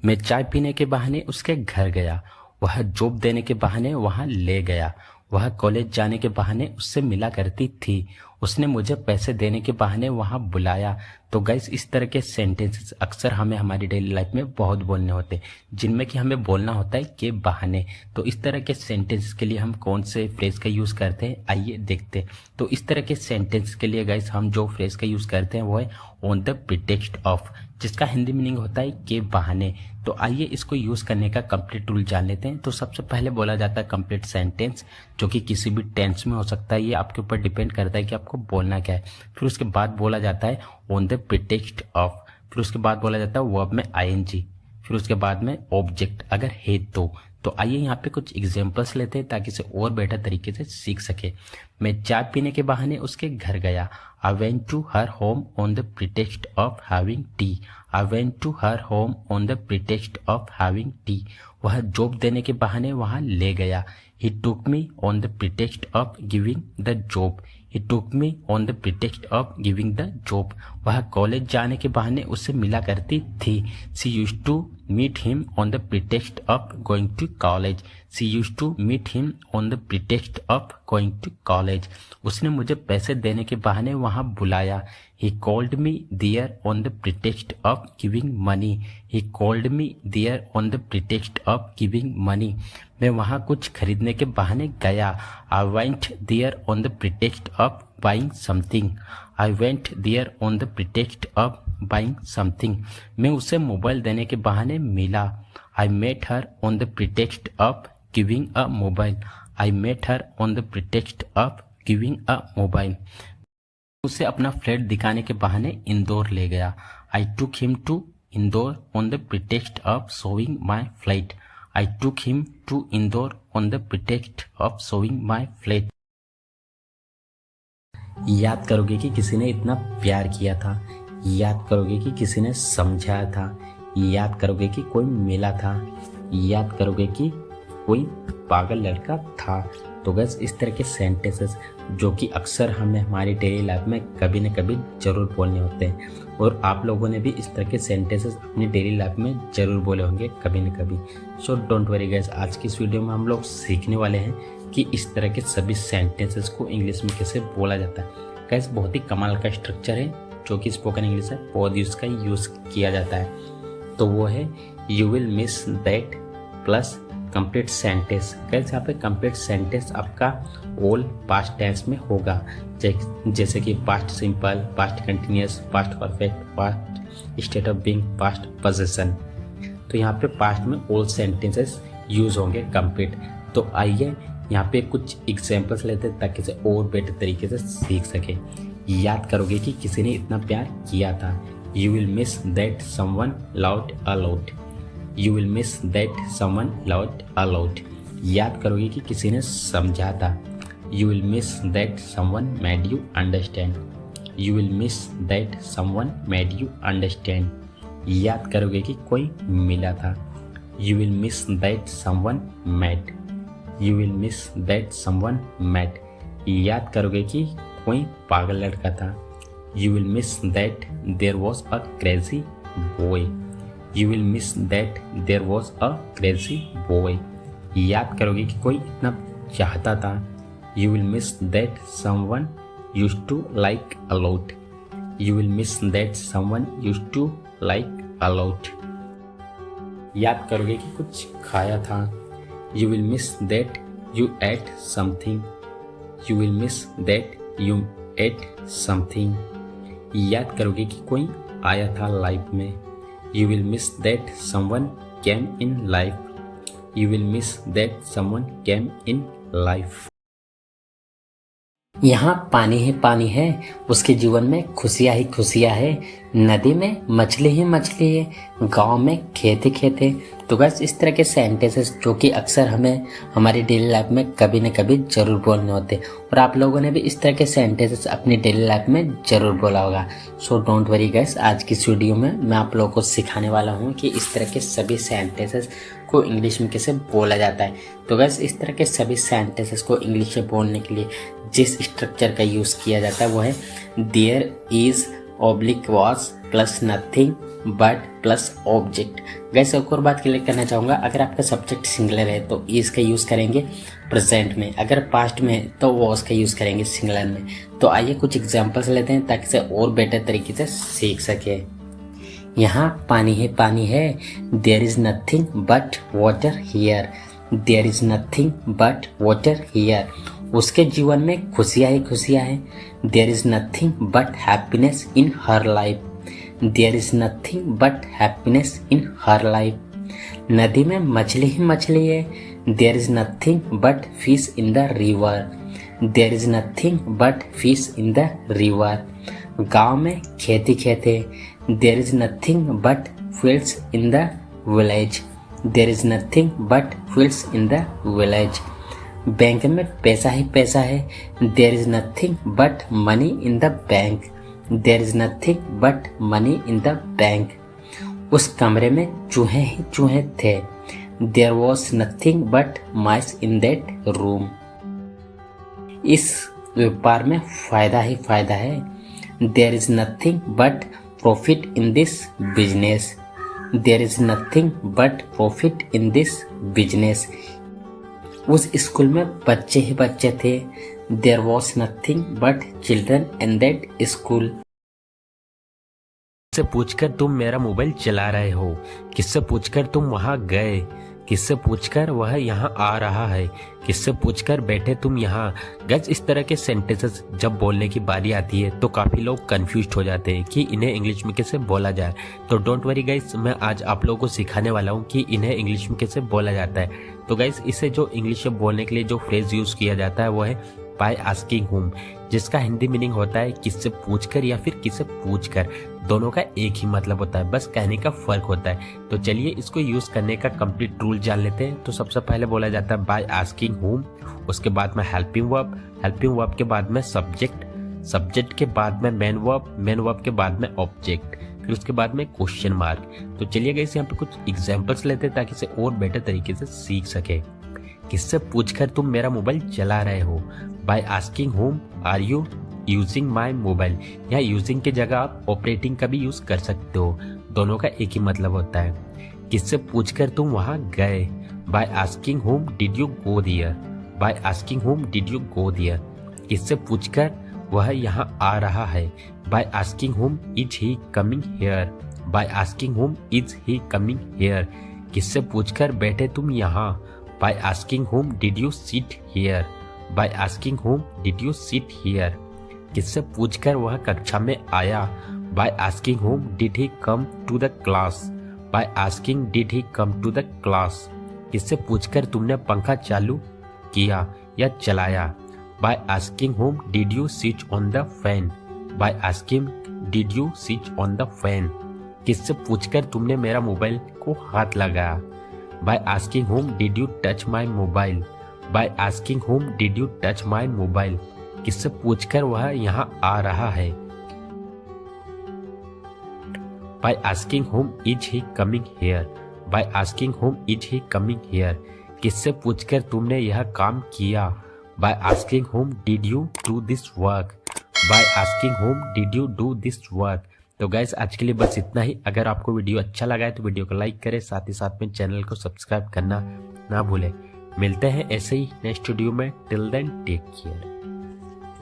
मैं चाय पीने के बहाने उसके घर गया, वह जॉब देने के बहाने वहां ले गया, वह कॉलेज जाने के बहाने उससे मिला करती थी, उसने मुझे पैसे देने के बहाने वहां बुलाया। तो गाइस इस तरह के सेंटेंसेस अक्सर हमें हमारी डेली लाइफ में बहुत बोलने होते हैं, जिनमें कि हमें बोलना होता है के बहाने। तो इस तरह के सेंटेंसेस के लिए हम कौन से फ्रेज का यूज करते हैं, आइए देखते हैं। तो इस तरह के सेंटेंस के लिए गाइस हम जो फ्रेज का यूज करते हैं वो है ऑन द प्रिटेक्स्ट ऑफ, जिसका हिंदी मीनिंग होता है के बहाने। तो आइए इसको यूज करने का कंप्लीट रूल जान लेते हैं। तो सबसे पहले बोला जाता है कंप्लीट सेंटेंस, जो कि किसी भी टेंस में हो सकता है, ये आपके ऊपर डिपेंड करता है कि आपको बोलना क्या है। फिर उसके बाद बोला जाता है ऑन द प्रिटेक्स्ट ऑफ, फिर उसके बाद बोला जाता है वर्ब में आईएनजी, फिर उसके बाद में ऑब्जेक्ट अगर है तो आइए यहाँ पे कुछ एग्जांपल्स लेते हैं ताकि इसे और बेटर तरीके से सीख सके। मैं चाय पीने के बहाने उसके घर गया, I went to her home on the pretext of having tea, I went to her home on the pretext of having tea. वह जॉब देने के बहाने वहां ले गया, he took me on the pretext of giving the job, he took me on the pretext of giving the job. वह college जाने के बहाने उससे मिला करती थी, she used to meet him on the pretext of going to college, she used to meet him on the pretext of going to college. उसने मुझे पैसे देने के बहाने वहां बुलाया, he called me there on the pretext of giving money, he called me there on the pretext of giving money। मैं वहां कुछ खरीदने के बहाने गया, I went there on the pretext of buying something, I went there on the pretext of buying something। मैं उसे mobile देने के बहाने मिला, I met her on the pretext of giving a mobile, I met her on the pretext of giving a mobile। उसे अपना flat दिखाने के बहाने इंदौर ले गया, I took him to Indore on the pretext of showing my flat, I took him to Indore on the pretext of showing my flat. याद करोगे कि किसी ने इतना प्यार किया था, याद करोगे कि किसी ने समझाया था, याद करोगे कि कोई मिला था, याद करोगे कि कोई पागल लड़का था। तो गैस इस तरह के सेंटेंसेस जो कि अक्सर हमें हमारी डेली लाइफ में कभी न कभी ज़रूर बोलने होते हैं, और आप लोगों ने भी इस तरह के सेंटेंसेस अपनी डेली लाइफ में ज़रूर बोले होंगे कभी न कभी। सो डोंट वरी गैस, आज की इस वीडियो में हम लोग सीखने वाले हैं कि इस तरह के सभी सेंटेंसेस को इंग्लिश में कैसे बोला जाता है। गैस बहुत ही कमाल का स्ट्रक्चर है जो कि स्पोकन इंग्लिश है बहुत उसका यूज़ किया जाता है। तो वो है you will miss that plus complete sentence. कैसे यहाँ पे कंप्लीट सेंटेंस आपका ऑल पास्ट टेंस में होगा, जैसे कि past simple, past continuous, past perfect, past state of being, past position. तो यहाँ पे पास्ट में ऑल सेंटेंसेस यूज होंगे कंप्लीट। तो आइए यहाँ पे कुछ एग्जांपल्स लेते हैं ताकि इसे और बेटर तरीके से सीख सके। याद करोगे कि किसी ने इतना प्यार किया था, you will miss that someone loved a lot, You will miss that someone loved a lot। याद करोगे कि किसी ने समझा था, You will miss that someone made you understand, You will miss that someone made you understand। याद करोगे कि कोई मिला था, You will miss that someone met, You will miss that someone met। याद करोगे कि कोई पागल लड़का था, You will miss that there was a crazy boy, You will miss that there was a crazy boy। याद करोगे कि कोई इतना चाहता था, You will miss that someone used to like a lot, You will miss that someone used to like a lot। याद करोगे कि कुछ खाया था, You will miss that you ate something, You will miss that you ate something। याद करोगे कि कोई आया था लाइफ में, You will miss that someone came in life, You will miss that someone came in life। यहाँ पानी है, उसके जीवन में खुशियाँ ही खुशियाँ है, नदी में मछली ही मछली है, गांव में खेत ही खेत है। तो बस इस तरह के सेंटेंसेस जो कि अक्सर हमें हमारी डेली लाइफ में कभी न कभी ज़रूर बोलने होते हैं, और आप लोगों ने भी इस तरह के सेंटेंसेस अपनी डेली लाइफ में ज़रूर बोला होगा। सो डोंट वरी गाइस, आज की इस वीडियो में मैं आप लोगों को सिखाने वाला हूँ कि इस तरह के सभी सेंटेंसेस को इंग्लिश में कैसे बोला जाता है। तो बस इस तरह के सभी सेंटेंसेस को इंग्लिश में बोलने के लिए जिस स्ट्रक्चर का यूज़ किया जाता है वो है there is oblique was plus nothing but plus object. गैस एक और बात क्लियर करना चाहूँगा, अगर आपका सब्जेक्ट सिंगुलर है तो इज का यूज़ करेंगे प्रेजेंट में, अगर पास्ट में है तो वॉज का यूज़ करेंगे सिंगुलर में। तो आइए कुछ एग्जांपल्स लेते हैं ताकि इसे और बेटर तरीके से सीख सके। यहाँ पानी है, there is nothing but water here, there is nothing but water here. उसके जीवन में खुशियाँ हैं, there is nothing but happiness in her life, there is nothing but happiness in her life. नदी में मछली ही मछली है, there is nothing but fish in the river, there is nothing but fish in the river. गांव में खेती है, there is nothing but fields in the village, there is nothing but fields in the village. Bank में पैसा ही पैसा है, there is nothing but money in the bank, there is nothing but money in the bank. उस कमरे में चूहे ही चूहे थे, there was nothing but mice in that room. इस व्यापार में फायदा ही फायदा है, there is nothing but profit in this business, there is nothing but profit in this business. उस स्कूल में बच्चे ही बच्चे थे, there was nothing but children in that school. किससे पूछकर तुम मेरा मोबाइल चला रहे हो, किससे पूछकर तुम वहां गए, किससे पूछकर वह यहाँ आ रहा है, किससे पूछकर बैठे तुम यहाँ। गाइस इस तरह के सेंटेंसेस जब बोलने की बारी आती है तो काफी लोग कंफ्यूज हो जाते हैं कि इन्हें इंग्लिश में कैसे बोला जाए। तो डोंट वरी गाइस, मैं आज आप लोगों को सिखाने वाला हूँ कि इन्हें इंग्लिश में कैसे बोला जाता है। तो गाइस इसे जो इंग्लिश में बोलने के लिए जो फ्रेज यूज किया जाता है वो है बाय आस्किंग हुम, जिसका हिंदी मीनिंग होता है किससे पूछकर या फिर किससे पूछकर। दोनों का एक ही मतलब होता है, बस कहने का फर्क होता है। तो चलिए इसको यूज करने का कंप्लीट रूल जान लेते हैं। तो सबसे पहले बोला जाता है बाय आस्किंग हुम, उसके बाद में हेल्पिंग वर्ब के बाद में सब्जेक्ट के बाद में मेन वर्ब के बाद में ऑब्जेक्ट, फिर उसके बाद में क्वेश्चन मार्क। तो चलिए गाइस यहाँ पे कुछ एग्जांपल्स लेते हैं ताकि इसे और बेटर तरीके से सीख सके। किससे पूछकर तुम मेरा मोबाइल चला रहे हो, by asking whom are you using my mobile. यहाँ यूजिंग की जगह आप ऑपरेटिंग का भी यूज कर सकते हो, दोनों का एक ही मतलब होता है। किससे पूछकर तुम वहां गए, by asking whom did you go there, by asking whom did you go there. किससे पूछकर वह यहाँ आ रहा है, by asking whom is he coming here, by asking whom is he coming here. किससे पूछकर बैठे तुम यहाँ, by asking whom did you sit here, by asking whom did you sit here. किससे पूछकर वह कक्षा में आया, by asking whom did he come to the class, by asking did he come to the class. किससे पूछकर तुमने पंखा चालू किया या चलाया, by asking whom did you switch on the fan, by asking did you switch on the fan. किससे पूछकर तुमने मेरा मोबाइल को हाथ लगाया, by asking whom did you touch my mobile, by asking whom did you touch my mobile. किससे पूछकर वह यहाँ आ रहा है, by asking whom is he coming here, by asking whom is he coming here. किससे पूछकर तुमने यह काम किया, bye asking whom did you do this work, bye asking whom did you do this work. तो गाइस आज के लिए बस इतना ही। अगर आपको वीडियो अच्छा लगा है तो वीडियो को लाइक करें, साथ ही साथ में चैनल को सब्सक्राइब करना ना भूलें। मिलते हैं ऐसे ही नेक्स्ट वीडियो में। Till then take care.